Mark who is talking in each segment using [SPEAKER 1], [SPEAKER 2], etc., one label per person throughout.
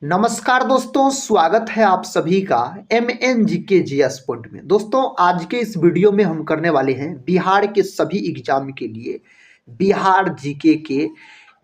[SPEAKER 1] नमस्कार दोस्तों, स्वागत है आप सभी का MNGK GS पॉइंट में। दोस्तों, आज के इस वीडियो में हम करने वाले हैं बिहार के सभी एग्जाम के लिए बिहार जीके के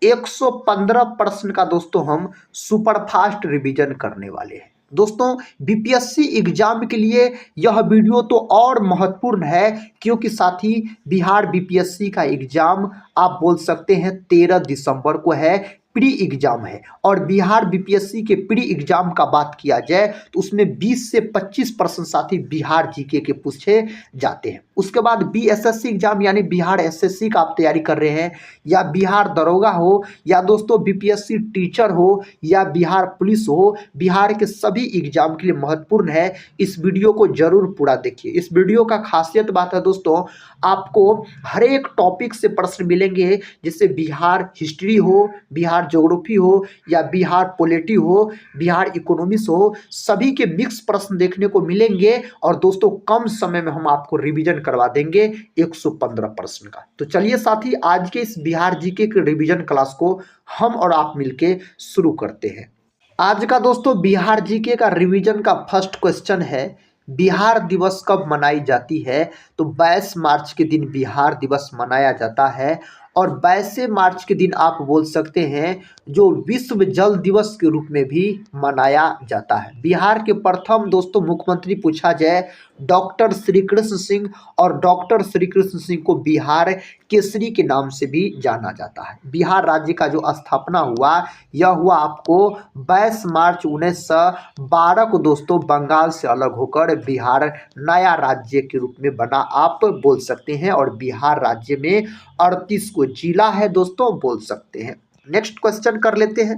[SPEAKER 1] 115 प्रश्न का दोस्तों हम सुपरफास्ट रिवीजन करने वाले हैं। दोस्तों, बीपीएससी एग्जाम के लिए यह वीडियो तो और महत्वपूर्ण है क्योंकि साथ ही बिहार बीपीएससी का एग्जाम आप बोल सकते हैं 13 दिसंबर को है, प्री एग्जाम है। और बिहार बीपीएससी के प्री एग्जाम का बात किया जाए तो उसमें 20 से 25% साथी बिहार जीके के पूछे जाते हैं। उसके बाद बीएसएससी एग्जाम यानी बिहार एसएससी का आप तैयारी कर रहे हैं, या बिहार दरोगा हो, या दोस्तों बीपीएससी टीचर हो, या बिहार पुलिस हो, बिहार के सभी एग्जाम के लिए महत्वपूर्ण है। इस वीडियो को जरूर पूरा देखिए। इस वीडियो का खासियत बात है दोस्तों, आपको हर एक टॉपिक से प्रश्न मिलेंगे, जैसे बिहार हिस्ट्री हो, बिहार ज्योग्राफी हो, या बिहार पॉलिटी हो, बिहार इकोनॉमिक्स हो, सभी के मिक्स प्रश्न देखने को मिलेंगे। और दोस्तों, कम समय में हम आपको रिवीजन करवा देंगे 115 प्रश्न का। तो चलिए साथी, आज के इस बिहार जीके के रिवीजन क्लास को हम और आप मिलके शुरू करते हैं। आज का दोस्तों बिहार जीके का रिवीजन का फर्स्ट क्वेश्चन है, बिहार दिवस कब मनाई जाती है? तो 22 मार्च के दिन बिहार दिवस मनाया जाता है। और 22 मार्च के दिन आप बोल सकते हैं जो विश्व जल दिवस के रूप में भी मनाया जाता है। बिहार के प्रथम दोस्तों मुख्यमंत्री पूछा जाए, डॉक्टर श्री कृष्ण सिंह, और डॉक्टर श्री कृष्ण सिंह को बिहार केसरी के नाम से भी जाना जाता है। बिहार राज्य का जो स्थापना हुआ, यह हुआ आपको 22 मार्च 1912 को दोस्तों, बंगाल से अलग होकर बिहार नया राज्य के रूप में बना, आप बोल सकते हैं। और बिहार राज्य में 38 को जिला है दोस्तों, बोल सकते हैं। नेक्स्ट क्वेश्चन कर लेते हैं।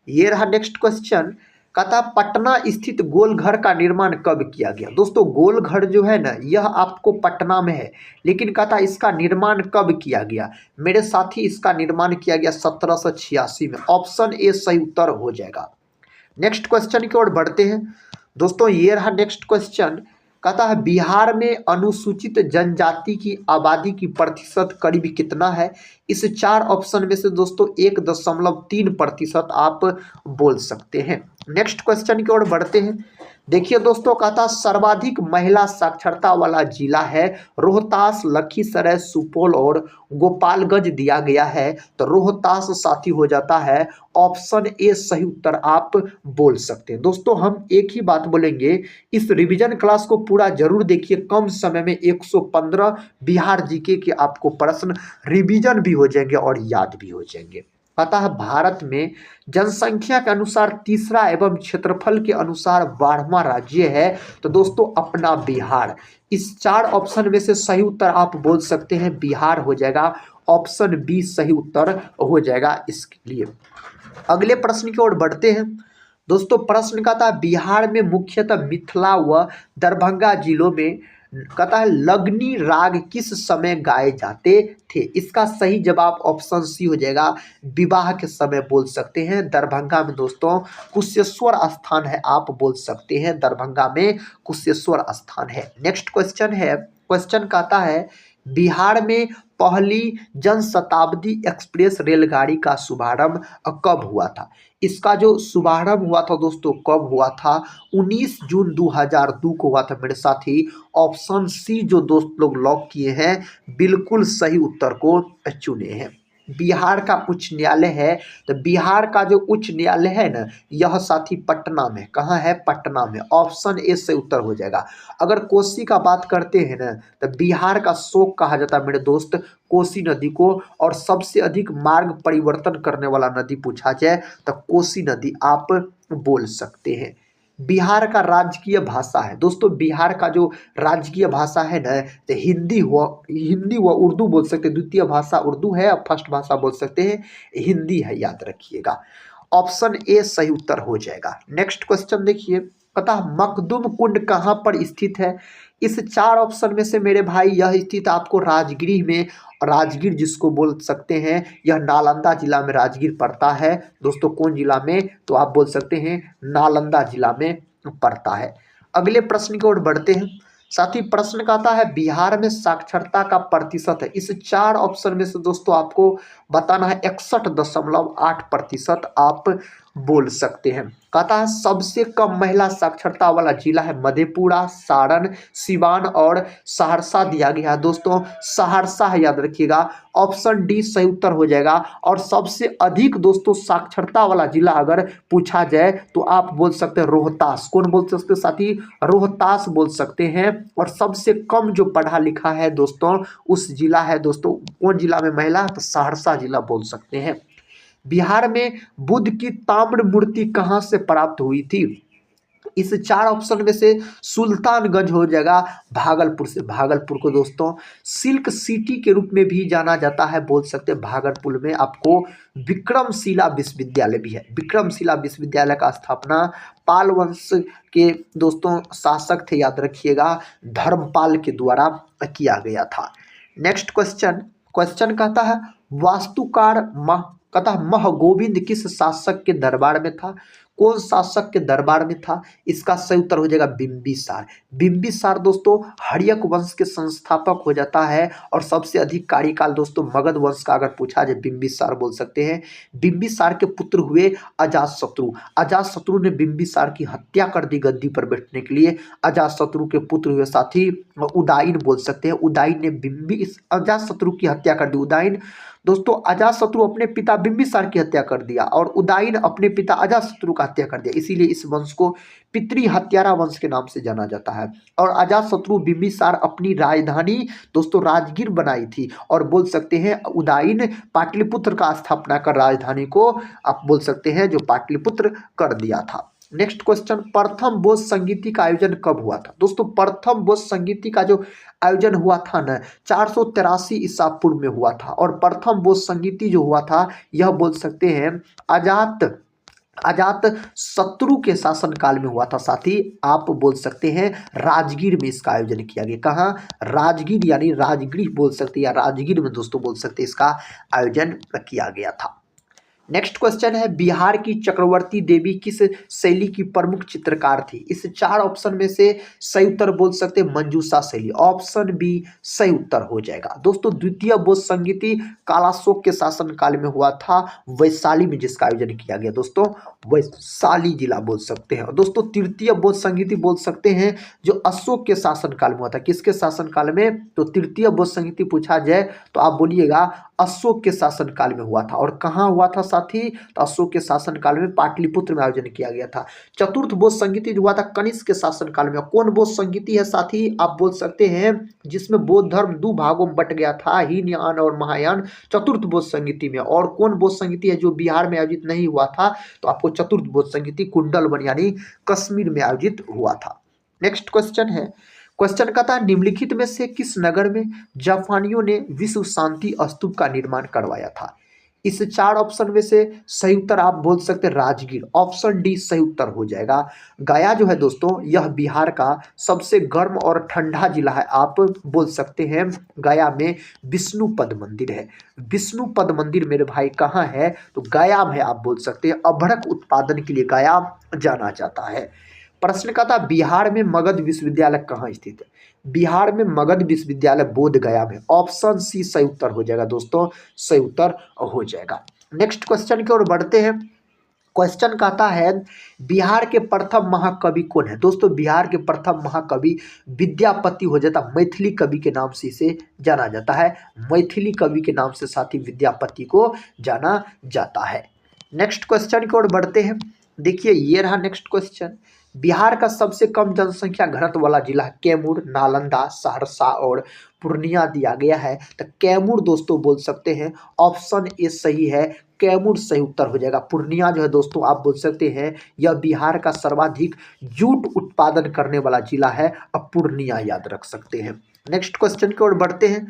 [SPEAKER 1] ये रहा नेक्स्ट क्वेश्चन, कहता पटना स्थित गोलघर का निर्माण कब किया गया? दोस्तों, गोलघर जो है ना, यह आपको पटना में है, लेकिन कहता इसका निर्माण कब किया गया? मेरे साथी, इसका निर्माण किया गया 1786 में। ऑप्शन ए सही उत्तर हो जाएगा। नेक्स्ट क्वेश्चन की ओर बढ़ते हैं। दोस्तों, ये रहा नेक्स्ट क्वेश्चन, कहता है बिहार में अनुसूचित जनजाति की आबादी की प्रतिशत करीब कितना है? इस 4 ऑप्शन में से दोस्तों 1.3% आप बोल सकते हैं। नेक्स्ट क्वेश्चन की ओर बढ़ते हैं। देखिए दोस्तों, कहता सर्वाधिक महिला साक्षरता वाला जिला है रोहतास, लखीसराय, सुपौल और गोपालगंज दिया गया है। तो रोहतास साथी हो जाता है। ऑप्शन ए सही उत्तर आप बोल सकते हैं। दोस्तों, हम एक ही बात बोलेंगे, इस रिवीजन क्लास को पूरा जरूर देखिए। कम समय में 115 बिहार जीके के आपको प्रश्न रिवीजन भी हो जाएंगे और याद भी हो जाएंगे। अतः भारत में जनसंख्या के अनुसार तीसरा एवं क्षेत्रफल के अनुसार 12वां राज्य है। तो दोस्तों, अपना बिहार। इस 4 ऑप्शन में से सही उत्तर आप बोल सकते हैं बिहार हो जाएगा। ऑप्शन बी सही उत्तर हो जाएगा इसके लिए। अगले प्रश्न की ओर बढ़ते हैं। दोस्तों, प्रश्न का था बिहार में मुख्यतः मिथिला व दरभंगा जिलों में कहता है लगनी राग किस समय गाए जाते थे? इसका सही जवाब ऑप्शन सी हो जाएगा, विवाह के समय बोल सकते हैं। दरभंगा में दोस्तों कुशेश्वर स्थान है, आप बोल सकते हैं दरभंगा में कुशेश्वर स्थान है। नेक्स्ट क्वेश्चन है, क्वेश्चन कहता है बिहार में पहली जनशताब्दी एक्सप्रेस रेलगाड़ी का शुभारंभ कब हुआ था? इसका जो शुभारंभ हुआ था दोस्तों, कब हुआ था? 19 जून 2002 को हुआ था मेरे साथी। ऑप्शन सी जो दोस्त लोग लॉक किए हैं, बिल्कुल सही उत्तर को चुने हैं। बिहार का उच्च न्यायालय है, तो बिहार का जो उच्च न्यायालय है ना, यह साथी पटना में। कहाँ है? पटना में। ऑप्शन ए से उत्तर हो जाएगा। अगर कोसी का बात करते हैं ना, तो बिहार का शोक कहा जाता है मेरे दोस्त कोसी नदी को। और सबसे अधिक मार्ग परिवर्तन करने वाला नदी पूछा जाए तो कोसी नदी आप बोल सकते हैं। बिहार का राजकीय भाषा है दोस्तों, बिहार का जो राजकीय भाषा है ना, तो हिंदी व उर्दू बोल सकते हैं। द्वितीय भाषा उर्दू है और फर्स्ट भाषा बोल सकते हैं हिंदी है, याद रखिएगा। ऑप्शन ए सही उत्तर हो जाएगा। नेक्स्ट क्वेश्चन देखिए, पता मखदुम कुंड कहाँ पर स्थित है? इस 4 ऑप्शन में से मेरे भाई यह स्थित आपको राजगीर में, राजगीर जिसको बोल सकते हैं, यह नालंदा जिला में राजगीर पड़ता है दोस्तों। कौन जिला में? तो आप बोल सकते हैं नालंदा जिला में पड़ता है। अगले प्रश्न की ओर बढ़ते हैं। साथ ही प्रश्न कहता है बिहार में साक्षरता का प्रतिशत है। इस 4 ऑप्शन में से दोस्तों आपको बताना है 61.8% आप बोल सकते हैं। कहता है सबसे कम महिला साक्षरता वाला जिला है मधेपुरा, सारण, सिवान और सहरसा दिया गया है। दोस्तों सहरसा है, याद रखिएगा। ऑप्शन डी सही उत्तर हो जाएगा। और सबसे अधिक दोस्तों साक्षरता वाला जिला अगर पूछा जाए तो आप बोल सकते हैं रोहतास। कौन बोल सकते हैं साथी? रोहतास बोल सकते हैं। और सबसे कम जो पढ़ा लिखा है दोस्तों उस जिला है दोस्तों, कौन जिला में महिला? तो सहरसा जिला बोल सकते हैं। बिहार में बुद्ध की ताम्र मूर्ति कहां से प्राप्त हुई थी? इस चार ऑप्शन में से सुल्तानगंज हो जाएगा, भागलपुर से। भागलपुर को दोस्तों सिल्क सिटी के रूप में भी जाना जाता है, बोल सकते हैं। भागलपुर में आपको विक्रमशिला विश्वविद्यालय भी है। विक्रमशिला विश्वविद्यालय का स्थापना पाल वंश के दोस्तों शासक थे, याद रखिएगा, धर्मपाल के द्वारा किया गया था। नेक्स्ट क्वेश्चन, क्वेश्चन कहता है वास्तुकार मह गोविंद किस शासक के दरबार में था? कौन शासक के दरबार में था? इसका सही उत्तर हो जाएगा बिंबिसार। बिंबिसार दोस्तों हर्यक वंश के संस्थापक हो जाता है। और सबसे अधिक कार्यकाल दोस्तों मगध वंश का अगर पूछा जाए बिंबिसार बोल सकते हैं। बिंबिसार के पुत्र हुए अजातशत्रु। अजातशत्रु ने बिंबिसार की हत्या कर दी गद्दी पर बैठने के लिए। अजातशत्रु के पुत्र हुए साथी उदाइन बोल सकते हैं। उदाइन ने अजातशत्रु की हत्या कर दी। उदाइन दोस्तों अजातशत्रु अपने पिता बिंबिसार की हत्या कर दिया और उदाइन अपने पिता अजातशत्रु का हत्या कर दिया, इसीलिए इस वंश को पितृ हत्यारा वंश के नाम से जाना जाता है। और अजातशत्रु बिंबिसार अपनी राजधानी दोस्तों राजगीर बनाई थी। और बोल सकते हैं उदाइन पाटलिपुत्र का स्थापना कर राजधानी को आप बोल सकते हैं जो पाटलिपुत्र कर दिया था। नेक्स्ट क्वेश्चन, प्रथम बोध संगीति का आयोजन कब हुआ था? दोस्तों प्रथम बोध संगीति का जो आयोजन हुआ था ना 483 ईसा पूर्व में हुआ था। और प्रथम बोध संगीति जो हुआ था यह बोल सकते हैं अजात शत्रु के शासन काल में हुआ था। साथी आप बोल सकते हैं राजगीर में इसका आयोजन किया गया। कहाँ? राजगीर, यानी राजगीर बोल सकते हैं या राजगीर में दोस्तों बोल सकते हैं इसका आयोजन किया गया था। नेक्स्ट क्वेश्चन है बिहार की चक्रवर्ती देवी किस शैली की प्रमुख चित्रकार थी? इस चार ऑप्शन में से सही उत्तर बोल सकते हैं मंजूषा शैली। ऑप्शन बी सही उत्तर हो जाएगा। दोस्तों द्वितीय बोध संगीति कालाशोक के शासन काल में हुआ था, वैशाली में जिसका आयोजन किया गया दोस्तों वैशाली जिला बोल सकते हैं। और दोस्तों तृतीय बोध संगीति बोल सकते हैं जो अशोक के शासन काल में हुआ था। किसके शासन काल में? तो तृतीय बोध संगीति पूछा जाए तो आप बोलिएगा अशोक के शासन काल में हुआ था। और कहाँ हुआ था साथी? तो अशोक के शासन काल में पाटलिपुत्र में आयोजन किया गया था। चतुर्थ बोध संगीति जो हुआ था कनिष्क के शासन काल में। कौन बोध संगीति है साथी? आप बोल सकते हैं जिसमें बौद्ध धर्म दो भागों में बट गया था, हीनयान और महायान, चतुर्थ बोध संगीति में। और कौन बोध संगीति है जो बिहार में आयोजित नहीं हुआ था? तो आपको चतुर्थ बोध संगीति कुंडलवन यानी कश्मीर में आयोजित हुआ था। नेक्स्ट क्वेश्चन है, क्वेश्चन कहता है निम्नलिखित में से किस नगर में जापानियों ने विश्व शांति स्तूप का निर्माण करवाया था? इस चार ऑप्शन में से सही उत्तर आप बोल सकते हैं राजगीर। ऑप्शन डी सही उत्तर हो जाएगा। गया जो है दोस्तों यह बिहार का सबसे गर्म और ठंडा जिला है। आप बोल सकते हैं गया में विष्णुपद मंदिर है। विष्णुपद मंदिर मेरे भाई कहाँ है? तो गया में आप बोल सकते हैं। अभ्रक उत्पादन के लिए गया जाना जाता है। प्रश्न का था बिहार में मगध विश्वविद्यालय कहाँ स्थित है? बिहार में मगध विश्वविद्यालय बोध गया में। ऑप्शन सी सही उत्तर हो जाएगा दोस्तों, सही उत्तर हो जाएगा। नेक्स्ट क्वेश्चन की ओर बढ़ते हैं। क्वेश्चन कहता है बिहार के प्रथम महाकवि कौन है? दोस्तों बिहार के प्रथम महाकवि विद्यापति हो जाता। मैथिली कवि के नाम से इसे जाना जाता है। मैथिली कवि के नाम से साथी विद्यापति को जाना जाता है। नेक्स्ट क्वेश्चन की ओर बढ़ते हैं। देखिए ये रहा नेक्स्ट क्वेश्चन, बिहार का सबसे कम जनसंख्या घनत्व वाला जिला कैमूर, नालंदा, सहरसा और पूर्णिया दिया गया है। तो कैमूर दोस्तों बोल सकते हैं। ऑप्शन ए सही है, कैमूर सही उत्तर हो जाएगा। पूर्णिया जो है दोस्तों आप बोल सकते हैं यह बिहार का सर्वाधिक जूट उत्पादन करने वाला जिला है। अब पूर्णिया याद रख सकते हैं। नेक्स्ट क्वेश्चन की ओर बढ़ते हैं।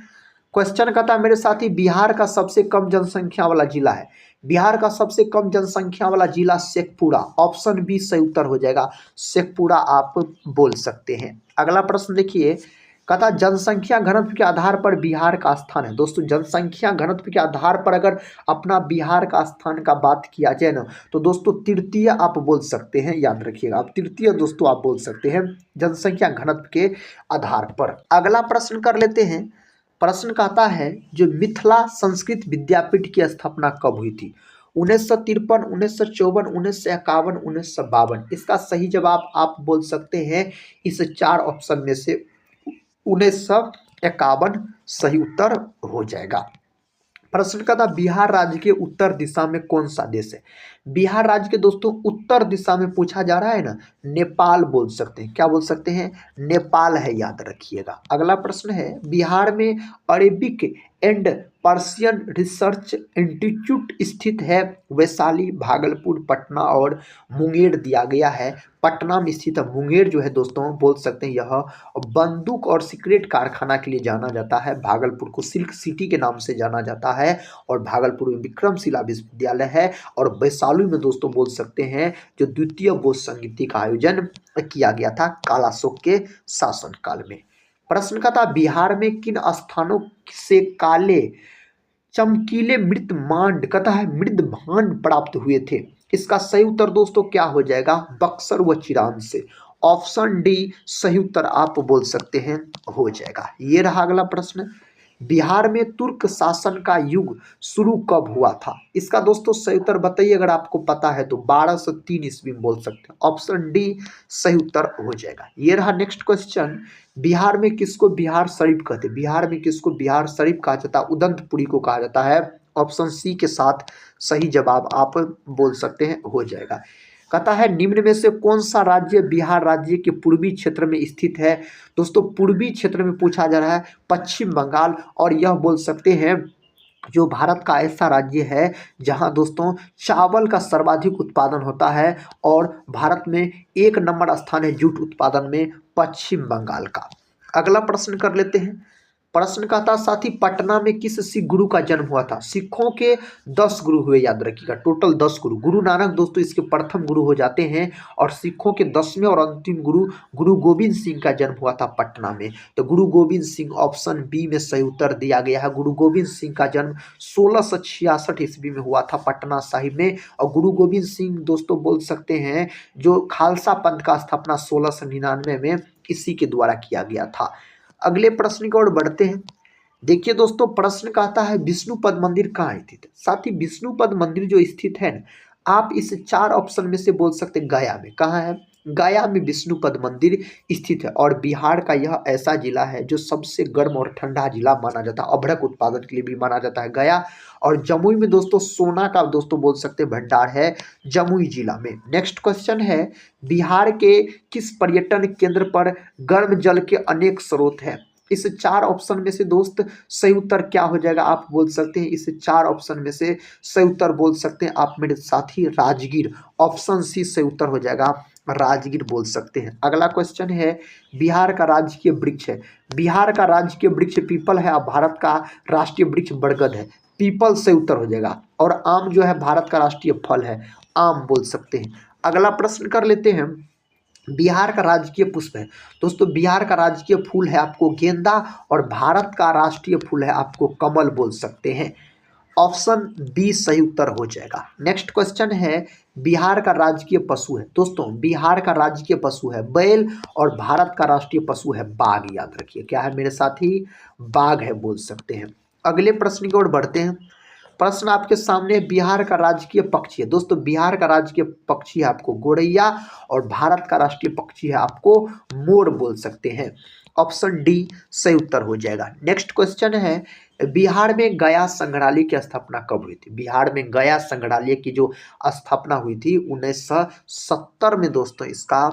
[SPEAKER 1] क्वेश्चन कहता है मेरे साथी बिहार का सबसे कम जनसंख्या वाला जिला है। बिहार का सबसे कम जनसंख्या वाला जिला शेखपुरा। ऑप्शन बी सही उत्तर हो जाएगा। शेखपुरा आप बोल सकते हैं। अगला प्रश्न देखिए, कहता जनसंख्या घनत्व के आधार पर बिहार का स्थान है। दोस्तों जनसंख्या घनत्व के आधार पर अगर अपना बिहार का स्थान का बात किया जाए ना तो दोस्तों तृतीय आप बोल सकते हैं, याद रखिएगा आप तृतीय दोस्तों आप बोल सकते हैं जनसंख्या घनत्व के आधार पर। अगला प्रश्न कर लेते हैं। प्रश्न कहता है जो मिथिला संस्कृत विद्यापीठ की स्थापना कब हुई थी? 1953, 1954, 1951, 1952। इसका सही जवाब आप बोल सकते हैं इस चार ऑप्शन में से 1951 सही उत्तर हो जाएगा। प्रश्न का था बिहार राज्य के उत्तर दिशा में कौन सा देश है। बिहार राज्य के दोस्तों उत्तर दिशा में पूछा जा रहा है ना, नेपाल बोल सकते हैं। क्या बोल सकते हैं? नेपाल है, याद रखिएगा। अगला प्रश्न है बिहार में Arabic and Persian research institute स्थित है। वैशाली, भागलपुर, पटना और मुंगेर दिया गया है। पटना में स्थित है। मुंगेर जो है दोस्तों बोल सकते हैं यह बंदूक और सिगरेट कारखाना के लिए जाना जाता है। भागलपुर को सिल्क सिटी के नाम से जाना जाता है और भागलपुर में विक्रमशिला विश्वविद्यालय है। और वैशाली में दोस्तों बोल सकते हैं जो द्वितीय बौद्ध संगीति का आयोजन किया गया था कालाशोक के शासनकाल में। प्रश्न का था बिहार में किन स्थानों से काले चमकीले मृद भांड प्राप्त हुए थे। इसका सही उत्तर दोस्तों क्या हो जाएगा? बक्सर व चिरांद से। ऑप्शन डी सही उत्तर आप बोल सकते हैं हो जाएगा। ये रहा अगला प्रश्न, बिहार में तुर्क शासन का युग शुरू कब हुआ था। इसका दोस्तों सही उत्तर बताइए, अगर आपको पता है तो 1203 ईस्वी में बोल सकते हैं। ऑप्शन डी सही उत्तर हो जाएगा। ये रहा नेक्स्ट क्वेश्चन, बिहार में किसको बिहार शरीफ कहते हैं। बिहार में किसको बिहार शरीफ कहा जाता है? उदंतपुरी को कहा जाता है। ऑप्शन सी के साथ सही जवाब आप बोल सकते हैं हो जाएगा। कहता है निम्न में से कौन सा राज्य बिहार राज्य के पूर्वी क्षेत्र में स्थित है। दोस्तों पूर्वी क्षेत्र में पूछा जा रहा है पश्चिम बंगाल, और यह बोल सकते हैं जो भारत का ऐसा राज्य है जहां दोस्तों चावल का सर्वाधिक उत्पादन होता है और भारत में 1 नंबर स्थान है जूट उत्पादन में पश्चिम बंगाल का। अगला प्रश्न कर लेते हैं। प्रश्न का था साथी पटना में किस सिख गुरु का जन्म हुआ था। सिखों के 10 गुरु हुए, याद रखिएगा, टोटल 10 गुरु। गुरु नानक दोस्तों इसके प्रथम गुरु हो जाते हैं और सिखों के 10वें और अंतिम गुरु गुरु गोविंद सिंह का जन्म हुआ था पटना में। तो गुरु गोविंद सिंह ऑप्शन बी में सही उत्तर दिया गया है। गुरु गोविंद सिंह का जन्म 1666 ईस्वी में हुआ था पटना साहिब में। और गुरु गोविंद सिंह दोस्तों बोल सकते हैं जो खालसा पंथ का स्थापना 1699 में इसी के द्वारा किया गया था। अगले प्रश्न की ओर बढ़ते हैं। देखिए दोस्तों प्रश्न कहता है विष्णुपद मंदिर कहाँ स्थित है। साथ ही विष्णुपद मंदिर जो स्थित है ना, आप इस चार ऑप्शन में से बोल सकते हैं गया में। कहाँ है? गया में विष्णुपद मंदिर स्थित है। और बिहार का यह ऐसा जिला है जो सबसे गर्म और ठंडा जिला माना जाता है, अभ्रक उत्पादन के लिए भी माना जाता है गया। और जमुई में दोस्तों सोना का दोस्तों बोल सकते हैं भंडार है जमुई जिला में। नेक्स्ट क्वेश्चन है बिहार के किस पर्यटन केंद्र पर गर्म जल के अनेक स्रोत हैं। इस चार ऑप्शन में से दोस्त सही उत्तर क्या हो जाएगा आप बोल सकते हैं। इस चार ऑप्शन में से सही उत्तर बोल सकते हैं आप मेरे साथी राजगीर। ऑप्शन सी सही उत्तर हो जाएगा, राजगीर बोल सकते हैं। अगला क्वेश्चन है बिहार का राजकीय वृक्ष है। बिहार का राजकीय वृक्ष पीपल है और भारत का राष्ट्रीय वृक्ष बरगद है। पीपल से उत्तर हो जाएगा। और आम जो है भारत का राष्ट्रीय फल है, आम बोल सकते हैं। अगला प्रश्न कर लेते हैं बिहार का राजकीय पुष्प है। दोस्तों बिहार का राजकीय फूल है आपको गेंदा और भारत का राष्ट्रीय फूल है आपको कमल बोल सकते हैं। ऑप्शन बी सही उत्तर हो जाएगा। नेक्स्ट क्वेश्चन है बिहार का राजकीय पशु है। दोस्तों बिहार का राजकीय पशु है बैल और भारत का राष्ट्रीय पशु है बाघ। याद रखिए क्या है मेरे साथी, बाघ है बोल सकते हैं। अगले प्रश्न की ओर बढ़ते हैं। प्रश्न आपके सामने बिहार का राजकीय पक्षी है। दोस्तों बिहार का राजकीय पक्षी है आपको गोरैया और भारत का राष्ट्रीय पक्षी है आपको मोर बोल सकते हैं। ऑप्शन डी सही उत्तर हो जाएगा। नेक्स्ट क्वेश्चन है बिहार में गया संग्रहालय की स्थापना कब हुई थी। बिहार में गया संग्रहालय की जो स्थापना हुई थी 1970 में दोस्तों इसका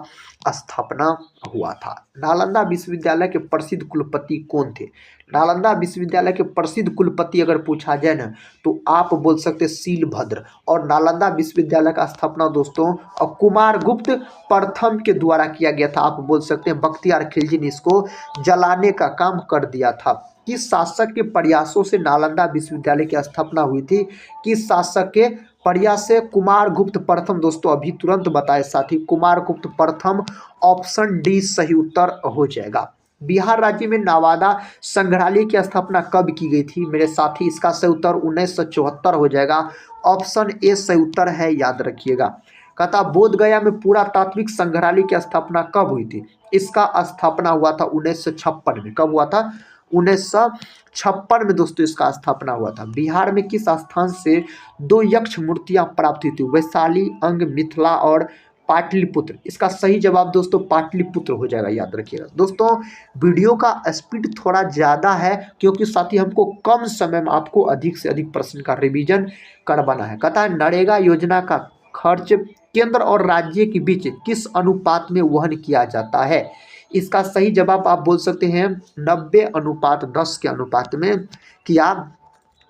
[SPEAKER 1] स्थापना हुआ था। नालंदा विश्वविद्यालय के प्रसिद्ध कुलपति कौन थे। नालंदा विश्वविद्यालय के प्रसिद्ध कुलपति अगर पूछा जाए ना तो आप बोल सकते शीलभद्र। और नालंदा विश्वविद्यालय का स्थापना दोस्तों कुमार गुप्त प्रथम के द्वारा किया गया था। आप बोल सकते हैं बख्तियार खिलजी ने इसको जलाने का काम कर दिया था। किस शासक के प्रयासों से नालंदा विश्वविद्यालय की स्थापना हुई थी। किस शासक के प्रयास से? कुमार गुप्त प्रथम। दोस्तों अभी तुरंत बताए साथी, कुमार गुप्त प्रथम। ऑप्शन डी सही उत्तर हो जाएगा। बिहार राज्य में नवादा संग्रहालय की स्थापना कब की गई थी मेरे साथी। इसका सही उत्तर 1974 हो जाएगा। ऑप्शन ए सही उत्तर है, याद रखिएगा। कहता बोध गया में पुरातात्विक संग्रहालय की स्थापना कब हुई थी। इसका स्थापना हुआ था 1956 में। कब हुआ था? 1956 में दोस्तों इसका स्थापना हुआ था। बिहार में किस स्थान से 2 यक्ष मूर्तियां प्राप्त हुई थी? वैशाली, अंग, मिथिला और पाटलिपुत्र। इसका सही जवाब दोस्तों पाटलिपुत्र हो जाएगा, याद रखिएगा। दोस्तों वीडियो का स्पीड थोड़ा ज़्यादा है क्योंकि साथ ही हमको कम समय में आपको अधिक से अधिक प्रश्न का रिवीजन करवाना है। कहता है नरेगा योजना का खर्च केंद्र और राज्य के बीच किस अनुपात में वहन किया जाता है? इसका सही जवाब आप बोल सकते हैं 90:10 के अनुपात में किया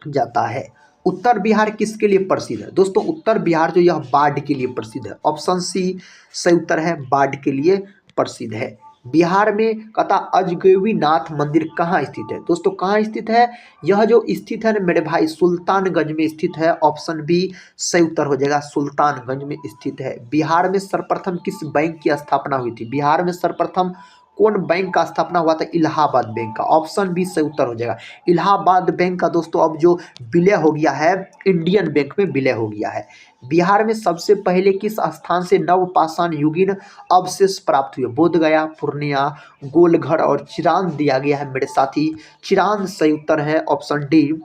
[SPEAKER 1] जाता है। उत्तर बिहार किसके लिए प्रसिद्ध है? दोस्तों उत्तर बिहार जो यह बाढ़ के लिए प्रसिद्ध है। ऑप्शन सी सही उत्तर है, बाढ़ के लिए प्रसिद्ध है। बिहार में कहता अजगैबी नाथ मंदिर कहाँ स्थित है? दोस्तों कहाँ स्थित है? यह जो स्थित है ना मेरे भाई, सुल्तानगंज में स्थित है। ऑप्शन बी सही उत्तर हो जाएगा, सुल्तानगंज में स्थित है। बिहार में सर्वप्रथम किस बैंक की स्थापना हुई थी? बिहार में सर्वप्रथम कौन बैंक का स्थापना हुआ था? इलाहाबाद बैंक का। ऑप्शन बी सही उत्तर हो जाएगा। इलाहाबाद बैंक का दोस्तों अब जो विलय हो गया है, इंडियन बैंक में विलय हो गया है। बिहार में सबसे पहले किस स्थान से नवपाषाण युगीन अवशेष प्राप्त हुए? बोधगया, पूर्णिया, गोलघर और चिरांद दिया गया है मेरे साथी। चिरांद सही उत्तर है, ऑप्शन डी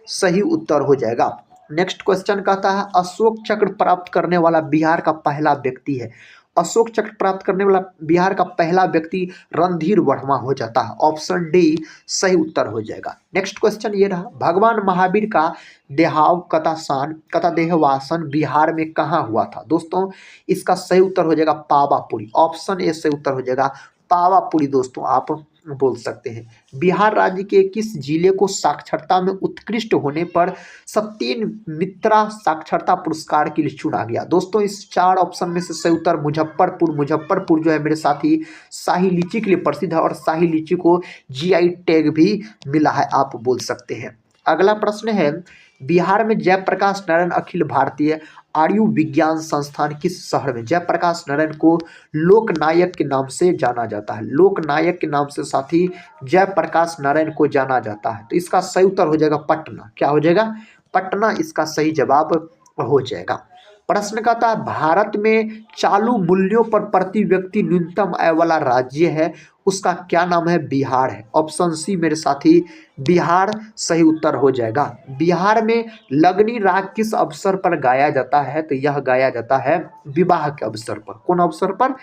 [SPEAKER 1] सही उत्तर हो जाएगा। नेक्स्ट क्वेश्चन कहता है अशोक चक्र प्राप्त करने वाला बिहार का पहला व्यक्ति है। अशोक चक्र प्राप्त करने वाला बिहार का पहला व्यक्ति रणधीर वर्मा हो जाता है। ऑप्शन डी सही उत्तर हो जाएगा। नेक्स्ट क्वेश्चन ये रहा भगवान महावीर का देहवासन बिहार में कहाँ हुआ था? दोस्तों इसका सही उत्तर हो जाएगा पावापुरी। ऑप्शन ए सही उत्तर हो जाएगा पावापुरी दोस्तों आप बोल सकते हैं। बिहार राज्य के किस जिले को साक्षरता में उत्कृष्ट होने पर सत्येन मित्रा साक्षरता पुरस्कार के लिए चुना गया? दोस्तों इस 4 ऑप्शन में से सही उत्तर मुजफ्फरपुर। मुजफ्फरपुर जो है मेरे साथी शाही लीची के लिए प्रसिद्ध है और शाही लीची को जीआई टैग भी मिला है, आप बोल सकते हैं। अगला प्रश्न है बिहार में जयप्रकाश नारायण अखिल भारतीय आयु विज्ञान संस्थान किस शहर में? जयप्रकाश नारायण को लोकनायक के नाम से जाना जाता है। लोकनायक के नाम से साथी जयप्रकाश नारायण को जाना जाता है। तो इसका सही उत्तर हो जाएगा पटना। क्या हो जाएगा? पटना इसका सही जवाब हो जाएगा। प्रश्न कहता है भारत में चालू मूल्यों पर प्रति व्यक्ति न्यूनतम आय वाला राज्य है, उसका क्या नाम है? बिहार है। ऑप्शन सी मेरे साथी बिहार सही उत्तर हो जाएगा। बिहार में लगनी राग किस अवसर पर गाया जाता है? तो यह गाया जाता है विवाह के अवसर पर। कौन अवसर पर?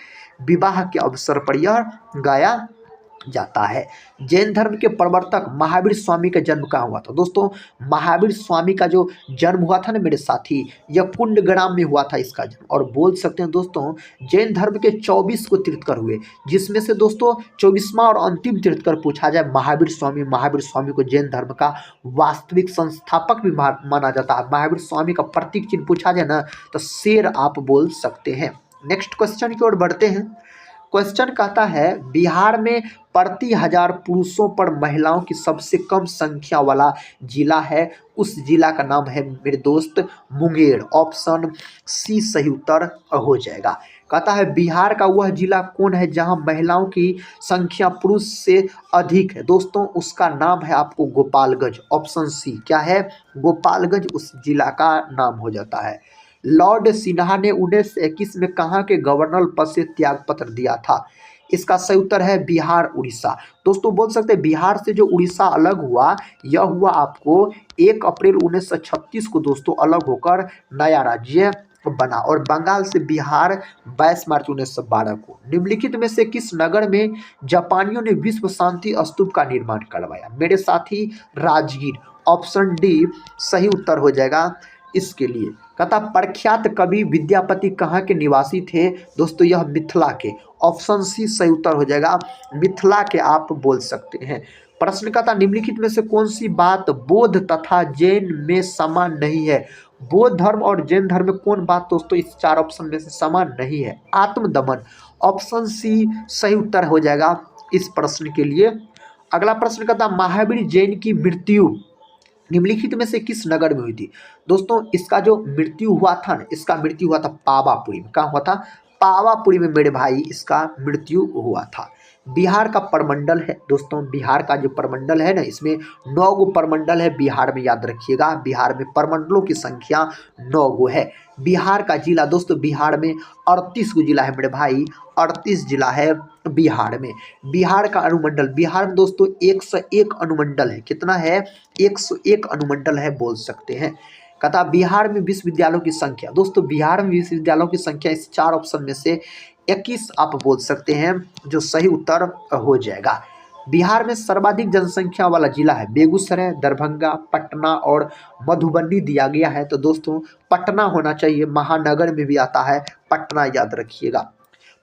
[SPEAKER 1] विवाह के अवसर पर यह गाया जाता है। जैन धर्म के प्रवर्तक महावीर स्वामी का जन्म कहाँ हुआ था? दोस्तों महावीर स्वामी का जो जन्म हुआ था ना मेरे साथी, यह कुंडग्राम में हुआ था इसका जन्म। और बोल सकते हैं दोस्तों जैन धर्म के 24 को तीर्थकर हुए, जिसमें से दोस्तों 24वां और अंतिम तीर्थकर पूछा जाए महावीर स्वामी। महावीर स्वामी को जैन धर्म का वास्तविक संस्थापक भी माना जाता है। महावीर स्वामी का प्रतीक चिन्ह पूछा जाए ना तो शेर आप बोल सकते हैं। नेक्स्ट क्वेश्चन की ओर बढ़ते हैं। क्वेश्चन कहता है बिहार में प्रति 1000 पुरुषों पर महिलाओं की सबसे कम संख्या वाला जिला है, उस जिला का नाम है मेरे दोस्त मुंगेर। ऑप्शन सी सही उत्तर हो जाएगा। कहता है बिहार का वह जिला कौन है जहां महिलाओं की संख्या पुरुष से अधिक है? दोस्तों उसका नाम है आपको गोपालगंज। ऑप्शन सी क्या है? गोपालगंज उस जिला का नाम हो जाता है। लॉर्ड सिन्हा ने 1921 में कहाँ के गवर्नर पद से त्यागपत्र दिया था? इसका सही उत्तर है बिहार उड़ीसा। दोस्तों बोल सकते हैं बिहार से जो उड़ीसा अलग हुआ, यह हुआ आपको 1 अप्रैल 1936 को दोस्तों अलग होकर नया राज्य बना। और बंगाल से बिहार 22 मार्च 1912 को। निम्नलिखित में से किस नगर में जापानियों ने विश्व शांति स्तूप का निर्माण करवाया? मेरे साथी राजगीर। ऑप्शन डी सही उत्तर हो जाएगा इसके लिए। कहता प्रख्यात कवि विद्यापति कहाँ के निवासी थे? दोस्तों यह मिथिला के। ऑप्शन सी सही उत्तर हो जाएगा, मिथिला के आप बोल सकते हैं। प्रश्न कहता निम्नलिखित में से कौन सी बात बौद्ध तथा जैन में समान नहीं है? बौद्ध धर्म और जैन धर्म में कौन बात दोस्तों इस 4 ऑप्शन में से समान नहीं है? आत्मदमन। ऑप्शन सी सही उत्तर हो जाएगा इस प्रश्न के लिए। अगला प्रश्न कहता महावीर जैन की मृत्यु निम्नलिखित में से किस नगर में हुई थी? दोस्तों इसका जो मृत्यु हुआ था ना, इसका मृत्यु हुआ था पावापुरी में। कहाँ हुआ था? पावापुरी में मेरे भाई इसका मृत्यु हुआ था। बिहार का प्रमंडल है दोस्तों, बिहार का जो प्रमंडल है ना, इसमें 9 गो प्रमंडल है बिहार में, याद रखिएगा। बिहार में प्रमंडलों की संख्या 9 गो है। बिहार का जिला दोस्तों, बिहार में 38 गो जिला है मेरे भाई, 38 जिला है बिहार में। बिहार का अनुमंडल, बिहार में दोस्तों 101 अनुमंडल है। कितना है? 101 अनुमंडल है बोल सकते हैं। कहता बिहार में विश्वविद्यालयों की संख्या, दोस्तों बिहार में विश्वविद्यालयों की संख्या इस 4 ऑप्शन में से 21 आप बोल सकते हैं, जो सही उत्तर हो जाएगा। बिहार में सर्वाधिक जनसंख्या वाला जिला है बेगूसराय, दरभंगा, पटना और मधुबनी दिया गया है। तो दोस्तों पटना होना चाहिए, महानगर में भी आता है पटना, याद रखिएगा।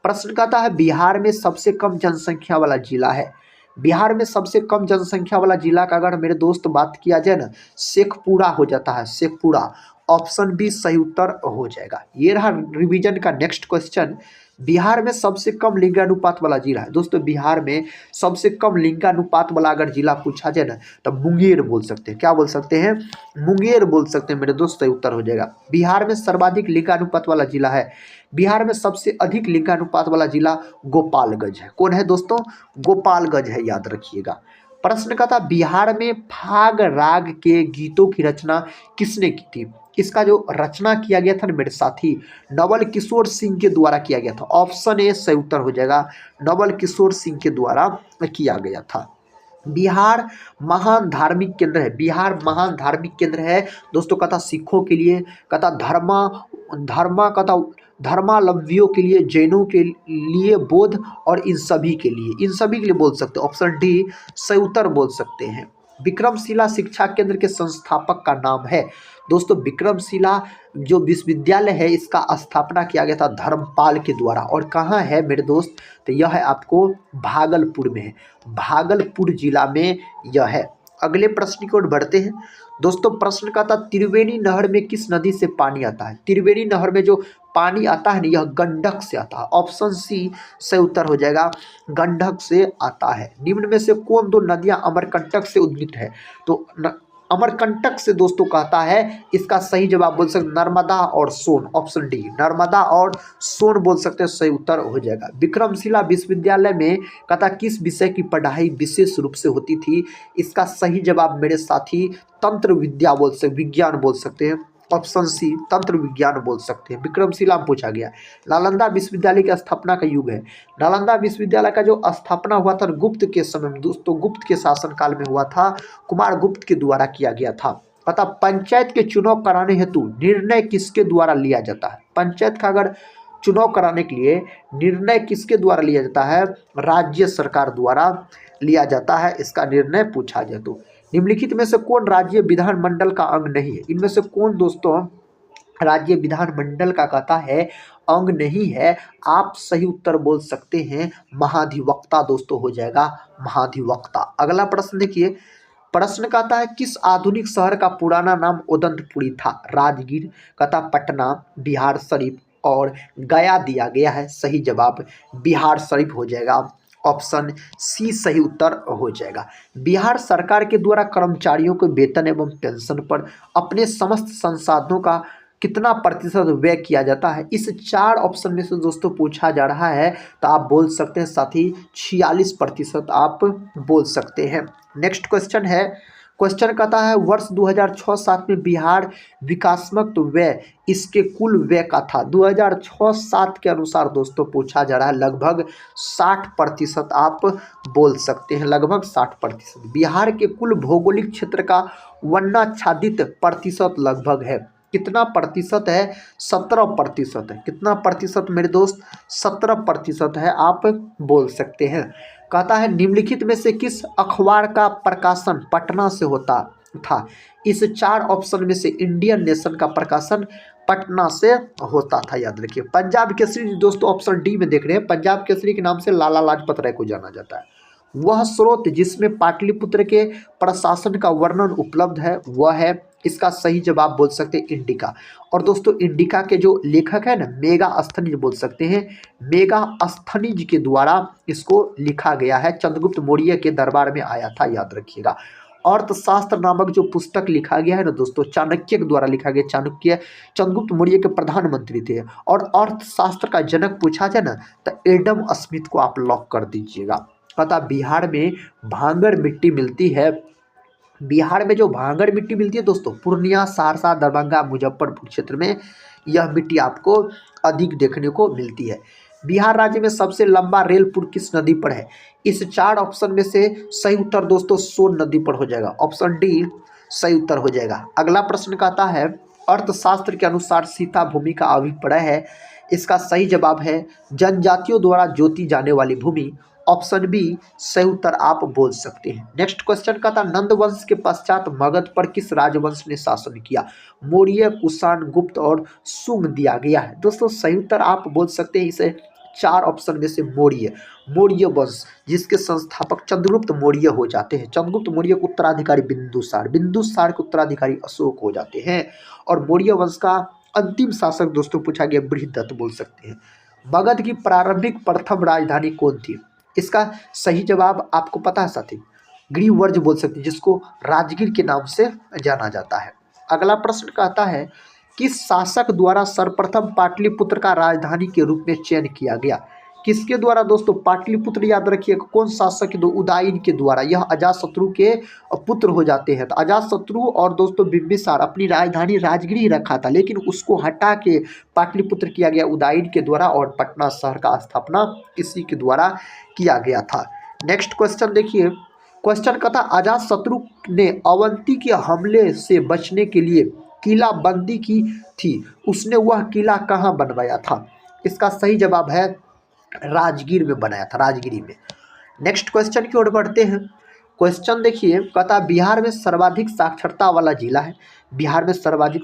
[SPEAKER 1] प्रश्न कहता है बिहार में सबसे कम जनसंख्या वाला जिला है। बिहार में सबसे कम जनसंख्या वाला जिला का अगर मेरे दोस्त बात किया जाए ना, शेखपुरा हो जाता है, शेखपुरा। ऑप्शन बी सही उत्तर हो जाएगा। ये रहा रिवीजन का नेक्स्ट क्वेश्चन। बिहार में सबसे कम लिंगानुपात वाला जिला है दोस्तों, बिहार में सबसे कम लिंगानुपात वाला अगर जिला पूछा जाए ना, तो मुंगेर बोल सकते हैं। क्या बोल सकते हैं? मुंगेर बोल सकते हैं मेरे दोस्त, सही उत्तर हो जाएगा। बिहार में सर्वाधिक लिंगानुपात वाला जिला है, बिहार में सबसे अधिक लिंगानुपात वाला जिला गोपालगंज है। कौन है दोस्तों? गोपालगंज है, याद रखिएगा। प्रश्न का था बिहार में फाग राग के गीतों की रचना किसने की थी? इसका जो रचना किया गया था ना मेरे साथी, नवल किशोर सिंह के द्वारा किया गया था। ऑप्शन ए सही उत्तर हो जाएगा, नवल किशोर सिंह के द्वारा किया गया था। बिहार महान धार्मिक केंद्र है, बिहार महान धार्मिक केंद्र है दोस्तों, कथा सिखों के लिए, कथा धर्मा कथा धर्मावलंबियों के लिए, जैनों के लिए, बौद्ध और इन सभी के लिए, इन सभी के लिए बोल सकते हैं। ऑप्शन डी सही उत्तर बोल सकते हैं। विक्रमशिला शिक्षा केंद्र के संस्थापक का नाम है दोस्तों, विक्रमशिला जो विश्वविद्यालय है इसका स्थापना किया गया था धर्मपाल के द्वारा। और कहाँ है मेरे दोस्त? तो यह है आपको भागलपुर में है, भागलपुर जिला में यह है। अगले प्रश्न की ओर बढ़ते हैं दोस्तों। प्रश्न का था त्रिवेणी नहर में किस नदी से पानी आता है? त्रिवेणी नहर में जो पानी आता है ना, यह गंडक से आता है। ऑप्शन सी सही उत्तर हो जाएगा, गंडक से आता है। निम्न में से कौन दो नदियां अमरकंटक से उद्गीत है? तो अमरकंटक से दोस्तों कहता है, इसका सही जवाब बोल सकते नर्मदा और सोन। ऑप्शन डी नर्मदा और सोन बोल सकते हैं, सही उत्तर हो जाएगा। विक्रमशिला विश्वविद्यालय में कहता किस विषय की पढ़ाई विशेष रूप से होती थी? इसका सही जवाब मेरे साथी तंत्र विद्या बोल सकते, विज्ञान बोल सकते हैं। ऑप्शन सी तंत्र विज्ञान बोल सकते हैं। विक्रमशिला में पूछा गया। नालंदा विश्वविद्यालय की स्थापना का युग है। नालंदा विश्वविद्यालय का जो स्थापना हुआ था गुप्त के समय में दोस्तों, गुप्त के शासनकाल में हुआ था, कुमार गुप्त के द्वारा किया गया था। पता पंचायत के चुनाव कराने हेतु निर्णय किसके द्वारा लिया जाता है? पंचायत का अगर चुनाव कराने के लिए निर्णय किसके द्वारा लिया जाता है? राज्य सरकार द्वारा लिया जाता है। इसका निर्णय पूछा जाए तो निम्नलिखित में से कौन राज्य विधानमंडल का अंग नहीं है? इनमें से कौन दोस्तों राज्य विधानमंडल का कहता है अंग नहीं है? आप सही उत्तर बोल सकते हैं महाधिवक्ता दोस्तों हो जाएगा, महाधिवक्ता। अगला प्रश्न देखिए। प्रश्न कहता है किस आधुनिक शहर का पुराना नाम उदंतपुरी था? राजगीर, कहता पटना, बिहार शरीफ और गया दिया गया है। सही जवाब बिहार शरीफ हो जाएगा। ऑप्शन सी सही उत्तर हो जाएगा। बिहार सरकार के द्वारा कर्मचारियों के वेतन एवं पेंशन पर अपने समस्त संसाधनों का कितना प्रतिशत व्यय किया जाता है? इस 4 ऑप्शन में से दोस्तों पूछा जा रहा है, तो आप बोल सकते हैं साथी 46% आप बोल सकते हैं। नेक्स्ट क्वेश्चन है, क्वेश्चन कहता है वर्ष 2006-07 में बिहार विकासात्मक व्यय इसके कुल व्यय का था। 2006-07 के अनुसार दोस्तों पूछा जा रहा है, लगभग 60% आप बोल सकते हैं, लगभग 60%। बिहार के कुल भौगोलिक क्षेत्र का वर्णाच्छादित प्रतिशत लगभग है, कितना प्रतिशत है? 17% है। कितना प्रतिशत मेरे दोस्त? 17% है, आप बोल सकते हैं। कहता है निम्नलिखित में से किस अखबार का प्रकाशन पटना से होता था? इस 4 ऑप्शन में से इंडियन नेशन का प्रकाशन पटना से होता था, याद रखिए। पंजाब केसरी दोस्तों ऑप्शन डी में देख रहे हैं, पंजाब केसरी के नाम से लाला लाजपत राय को जाना जाता है। वह स्रोत जिसमें पाटलिपुत्र के प्रशासन का वर्णन उपलब्ध है वह है, इसका सही जवाब बोल सकते हैं इंडिका। और दोस्तों इंडिका के जो लेखक है ना मेगास्थनीज बोल सकते हैं, मेगास्थनीज के द्वारा इसको लिखा गया है, चंद्रगुप्त मौर्य के दरबार में आया था, याद रखिएगा। अर्थशास्त्र नामक जो पुस्तक लिखा गया है ना दोस्तों, चाणक्य के द्वारा लिखा गया। चाणक्य चंद्रगुप्त मौर्य के प्रधानमंत्री थे। और अर्थशास्त्र का जनक पूछा जाए ना तो एडम स्मिथ को आप लॉक कर दीजिएगा। तथा बिहार में भांगड़ मिट्टी मिलती है। बिहार में जो भांगड़ मिट्टी मिलती है दोस्तों, पूर्णिया, सहरसा, दरभंगा, मुजफ्फरपुर क्षेत्र में यह मिट्टी आपको अधिक देखने को मिलती है। बिहार राज्य में सबसे लंबा रेल पुल किस नदी पर है? इस 4 ऑप्शन में से सही उत्तर दोस्तों सोन नदी पर हो जाएगा। ऑप्शन डी सही उत्तर हो जाएगा। अगला प्रश्न कहता है अर्थशास्त्र के अनुसार सीता भूमि का अभिप्राय है। इसका सही जवाब है जनजातियों द्वारा जोती जाने वाली भूमि। ऑप्शन बी सही उत्तर आप बोल सकते हैं। नेक्स्ट क्वेश्चन का था नंद वंश के पश्चात मगध पर किस राजवंश ने शासन किया? मौर्य, कुषाण, गुप्त और शुंग दिया गया है। दोस्तों सही उत्तर आप बोल सकते हैं इसे 4 ऑप्शन में से मौर्य। मौर्य वंश जिसके संस्थापक चंद्रगुप्त मौर्य हो जाते हैं। चंद्रगुप्त मौर्य के उत्तराधिकारी बिंदुसार, बिंदुसार के उत्तराधिकारी अशोक हो जाते हैं। और मौर्य वंश का अंतिम शासक दोस्तों पूछा गया बृहदत्त बोल सकते हैं। मगध की प्रारंभिक प्रथम राजधानी कौन थी? इसका सही जवाब आपको पता है साथी, गिरिवर्ज बोल सकते हैं, जिसको राजगीर के नाम से जाना जाता है। अगला प्रश्न कहता है किस शासक द्वारा सर्वप्रथम पाटलिपुत्र का राजधानी के रूप में चयन किया गया? किसके द्वारा दोस्तों? पाटलिपुत्र याद रखिए कौन शासक के? उदयन के द्वारा। यह अजातशत्रु के पुत्र हो जाते हैं। तो अजातशत्रु और दोस्तों बिंबिसार अपनी राजधानी राजगीर ही रखा था, लेकिन उसको हटा के पाटलिपुत्र किया गया उदयन के द्वारा, और पटना शहर का स्थापना इसी के द्वारा किया गया था। नेक्स्ट क्वेश्चन देखिए, क्वेश्चन का था अजातशत्रु ने अवंती के हमले से बचने के लिए किला बंदी की थी, उसने वह किला कहाँ बनवाया था? इसका सही जवाब है राजगीर में बनाया था, राजगिरी में। नेक्स्ट क्वेश्चन की ओर बढ़ते हैं। क्वेश्चन देखिए कहता बिहार में सर्वाधिक साक्षरता वाला जिला है। बिहार में सर्वाधिक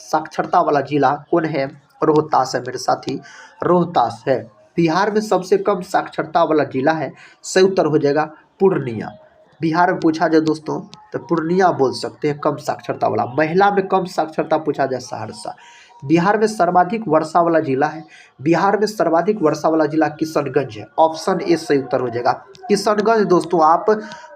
[SPEAKER 1] साक्षरता वाला जिला कौन है? रोहतास है मेरे साथी, रोहतास है। बिहार में सबसे कम साक्षरता वाला जिला है, सही उत्तर हो जाएगा पूर्णिया। बिहार में पूछा जाए दोस्तों तो पूर्णिया बोल सकते हैं कम साक्षरता वाला। महिला में कम साक्षरता पूछा जाए सहरसा। बिहार में सर्वाधिक वर्षा वाला जिला है। बिहार में सर्वाधिक वर्षा वाला जिला किशनगंज है। ऑप्शन ए सही उत्तर हो जाएगा, किशनगंज दोस्तों आप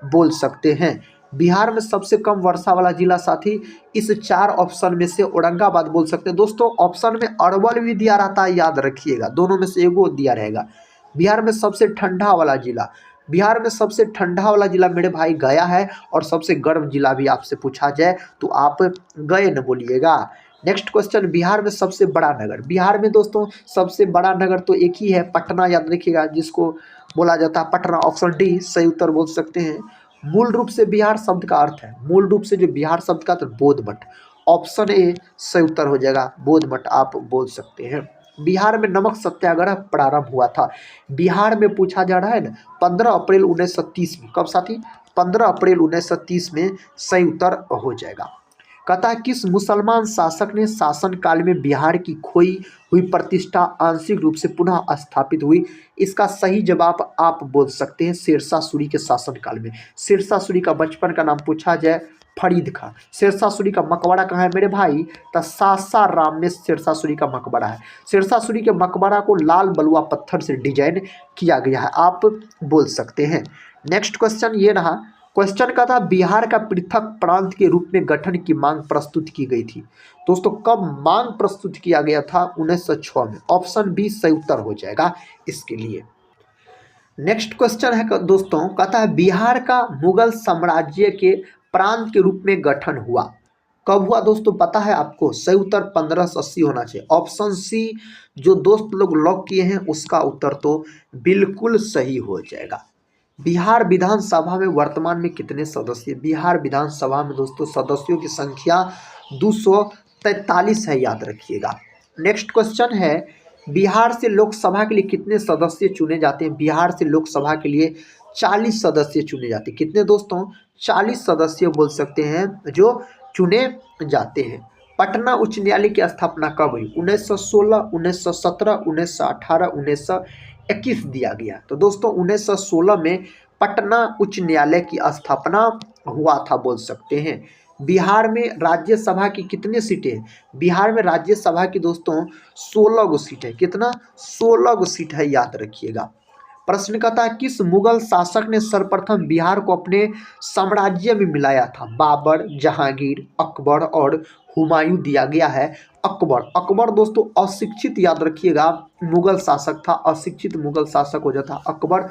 [SPEAKER 1] बोल सकते हैं। बिहार में सबसे कम वर्षा वाला जिला साथी इस 4 ऑप्शन में से औरंगाबाद बोल सकते हैं। दोस्तों ऑप्शन में अरवल भी दिया रहता है, याद रखिएगा, दोनों में से एगो दिया रहेगा। बिहार में सबसे ठंडा वाला जिला, बिहार में सबसे ठंडा वाला जिला मेरे भाई गया है, और सबसे गर्म जिला भी आपसे पूछा जाए तो आप गए न बोलिएगा। नेक्स्ट क्वेश्चन, बिहार में सबसे बड़ा नगर। बिहार में दोस्तों सबसे बड़ा नगर तो एक ही है, पटना, याद रखिएगा, जिसको बोला जाता है पटना। ऑप्शन डी सही उत्तर बोल सकते हैं। मूल रूप से बिहार शब्द का अर्थ है, मूल रूप से जो बिहार शब्द का अर्थ बोध मठ। ऑप्शन ए सही उत्तर हो जाएगा, बोध मठ आप बोल सकते हैं। बिहार में नमक सत्याग्रह प्रारंभ हुआ था। बिहार में पूछा जा रहा है ना 15 अप्रैल 1930 में। कब साथी? 15 अप्रैल 1930 में सही उत्तर हो जाएगा। कहता है किस मुसलमान शासक ने शासन काल में बिहार की खोई हुई प्रतिष्ठा आंशिक रूप से पुनः स्थापित हुई? इसका सही जवाब आप बोल सकते हैं शेरशाह सूरी के शासन काल में। शेरशाह सूरी का बचपन का नाम पूछा जाए फरीद खां। शेरशाह सूरी का मकबरा कहाँ है मेरे भाई? तो सासाराम में शेरशाह सूरी का मकबरा है। शेरशाह सूरी के मकबरा को लाल बलुआ पत्थर से डिजाइन किया गया है, आप बोल सकते हैं। नेक्स्ट क्वेश्चन ये रहा, क्वेश्चन का था बिहार का पृथक प्रांत के रूप में गठन की मांग प्रस्तुत की गई थी। दोस्तों कब मांग प्रस्तुत किया गया था? 1906 में। ऑप्शन बी सही उत्तर हो जाएगा इसके लिए। नेक्स्ट क्वेश्चन है दोस्तों, कहता है बिहार का मुगल साम्राज्य के प्रांत के रूप में गठन हुआ कब हुआ? दोस्तों पता है आपको? सही उत्तर 1580 होना चाहिए। ऑप्शन सी जो दोस्त लोग लॉक किए हैं उसका उत्तर तो बिल्कुल सही हो जाएगा। बिहार विधानसभा में वर्तमान में कितने सदस्य? बिहार विधानसभा में दोस्तों सदस्यों की संख्या 243 है, याद रखिएगा। नेक्स्ट क्वेश्चन है बिहार से लोकसभा के लिए कितने सदस्य चुने जाते हैं? बिहार से लोकसभा के लिए 40 सदस्य चुने जाते हैं। कितने दोस्तों? 40 सदस्य बोल सकते हैं जो चुने जाते हैं। पटना उच्च न्यायालय की स्थापना कब हुई? 1916, 1917, 1918, 1921 दिया गया। तो दोस्तों 1916 में पटना उच्च न्यायालय की स्थापना हुआ था बोल सकते हैं। बिहार में राज्यसभा की कितने सीटें हैं? बिहार में राज्यसभा की दोस्तों 16 गो सीट है। कितना? 16 गो सीट है, याद रखिएगा। प्रश्न कहता है किस मुगल शासक ने सर्वप्रथम बिहार को अपने साम्राज्य में मिलाया था? बाबर, जहांगीर, अकबर और हुमायूं दिया गया है। अकबर। अकबर दोस्तों अशिक्षित, याद रखिएगा, मुगल शासक था। अशिक्षित मुगल शासक हो जाता अकबर।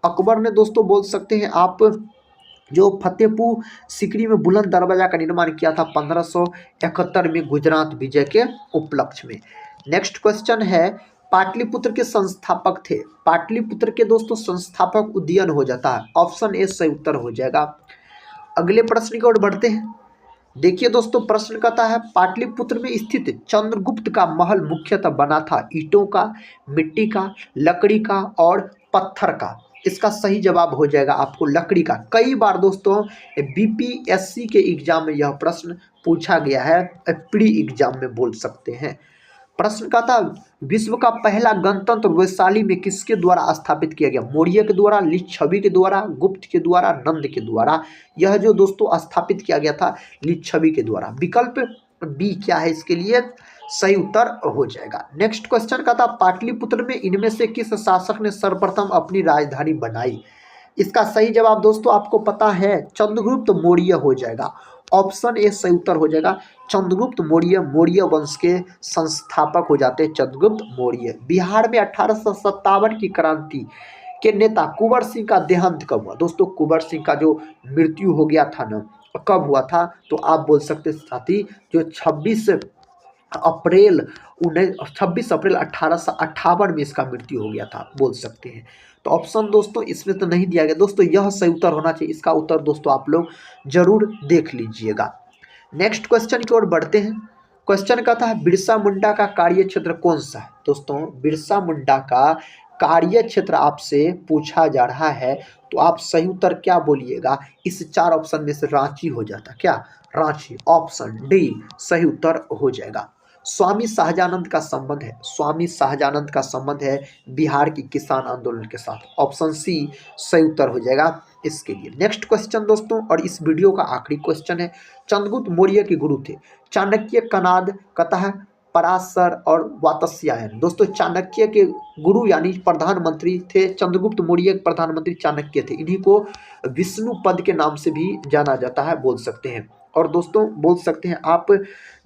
[SPEAKER 1] अकबर ने दोस्तों बोल सकते हैं आप जो फतेहपुर सीकरी में बुलंद दरवाजा का निर्माण किया था 1571 में गुजरात विजय के उपलक्ष्य में। नेक्स्ट क्वेश्चन है, पाटलिपुत्र के संस्थापक थे। पाटलिपुत्र के दोस्तों संस्थापक उदयन हो जाता है, ऑप्शन ए सही उत्तर हो जाएगा। अगले प्रश्न की ओर बढ़ते हैं। देखिए दोस्तों, प्रश्न कहता है पाटलिपुत्र में स्थित चंद्रगुप्त का महल मुख्यतः बना था ईंटों का, मिट्टी का, लकड़ी का और पत्थर का। इसका सही जवाब हो जाएगा आपको लकड़ी का। कई बार दोस्तों बीपीएससी के एग्जाम में यह प्रश्न पूछा गया है, प्री एग्जाम में बोल सकते हैं। प्रश्न का था विश्व का पहला गणतंत्र वैशाली में किसके द्वारा स्थापित किया गया? मौर्य के द्वारा, लिच्छवी के द्वारा, गुप्त के द्वारा, नंद के द्वारा। यह जो दोस्तों स्थापित किया गया था लिच्छवी के द्वारा। विकल्प बी क्या है इसके लिए? सही उत्तर हो जाएगा। नेक्स्ट क्वेश्चन का था पाटलिपुत्र में इनमें से किस शासक ने सर्वप्रथम अपनी राजधानी बनाई? इसका सही जवाब दोस्तों आपको पता है चंद्रगुप्त मौर्य हो जाएगा। ऑप्शन ए सही उत्तर हो जाएगा। चंद्रगुप्त मौर्य, मौर्य वंश के संस्थापक हो जाते हैं चंद्रगुप्त मौर्य। बिहार में 1857 की क्रांति के नेता कुंवर सिंह का देहांत कब हुआ? दोस्तों कुंवर सिंह का जो मृत्यु हो गया था ना, कब हुआ था? तो आप बोल सकते साथी जो 26 अप्रैल 1858 में इसका मृत्यु हो गया था, बोल सकते हैं। तो ऑप्शन दोस्तों इसमें तो नहीं दिया गया दोस्तों, यह सही उत्तर होना चाहिए। इसका उत्तर दोस्तों आप लोग जरूर देख लीजिएगा। नेक्स्ट क्वेश्चन की ओर बढ़ते हैं। क्वेश्चन कहता है बिरसा मुंडा का कार्य क्षेत्र कौन सा है? दोस्तों बिरसा मुंडा का कार्य क्षेत्र आपसे पूछा जा रहा है, तो आप सही उत्तर क्या बोलिएगा? इस चार ऑप्शन में से रांची हो जाता। क्या? रांची। ऑप्शन डी सही उत्तर हो जाएगा। स्वामी शाहजानंद का संबंध है, स्वामी शाहजानंद का संबंध है बिहार की किसान आंदोलन के साथ। ऑप्शन सी सही उत्तर हो जाएगा इसके लिए। नेक्स्ट क्वेश्चन दोस्तों, और इस वीडियो का आखिरी क्वेश्चन है। चंद्रगुप्त मौर्य के गुरु थे चाणक्य, कनाद, कतः, पराशर और वात्स्यायन। दोस्तों चाणक्य के गुरु यानी प्रधानमंत्री थे चंद्रगुप्त मौर्य, प्रधानमंत्री चाणक्य थे। इन्हीं को विष्णुपद के नाम से भी जाना जाता है, बोल सकते हैं। और दोस्तों बोल सकते हैं आप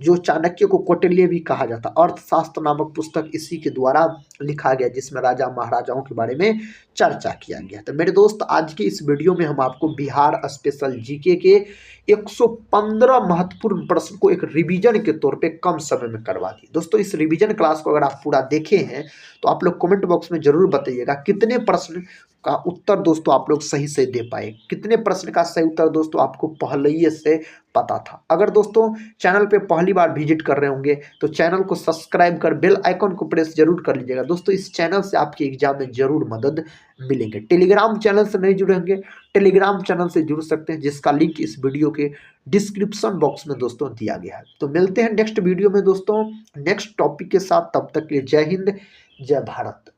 [SPEAKER 1] जो चाणक्य को कौटिल्य भी कहा जाता। अर्थशास्त्र नामक पुस्तक इसी के द्वारा लिखा गया, जिसमें राजा महाराजाओं के बारे में चर्चा किया गया। तो मेरे दोस्त आज की इस वीडियो में हम आपको बिहार स्पेशल जीके के 115 महत्वपूर्ण प्रश्न को एक रिवीजन के तौर पे कम समय में करवा दिए। दोस्तों इस रिवीजन क्लास को अगर आप पूरा देखे हैं तो आप लोग कमेंट बॉक्स में जरूर बताइएगा कितने प्रश्न का उत्तर दोस्तों आप लोग सही से दे पाए, कितने प्रश्न का सही उत्तर दोस्तों आपको पहले ही से पता था। अगर दोस्तों चैनल पे पहली बार विजिट कर रहे होंगे तो चैनल को सब्सक्राइब कर बेल आइकन को प्रेस जरूर कर लीजिएगा। दोस्तों इस चैनल से आपके एग्जाम में जरूर मदद मिलेंगे। टेलीग्राम चैनल से नहीं जुड़े होंगे, टेलीग्राम चैनल से जुड़ सकते हैं, जिसका लिंक इस वीडियो के डिस्क्रिप्शन बॉक्स में दोस्तों दिया गया है। तो मिलते हैं नेक्स्ट वीडियो में दोस्तों नेक्स्ट टॉपिक के साथ। तब तक के लिए जय हिंद, जय भारत।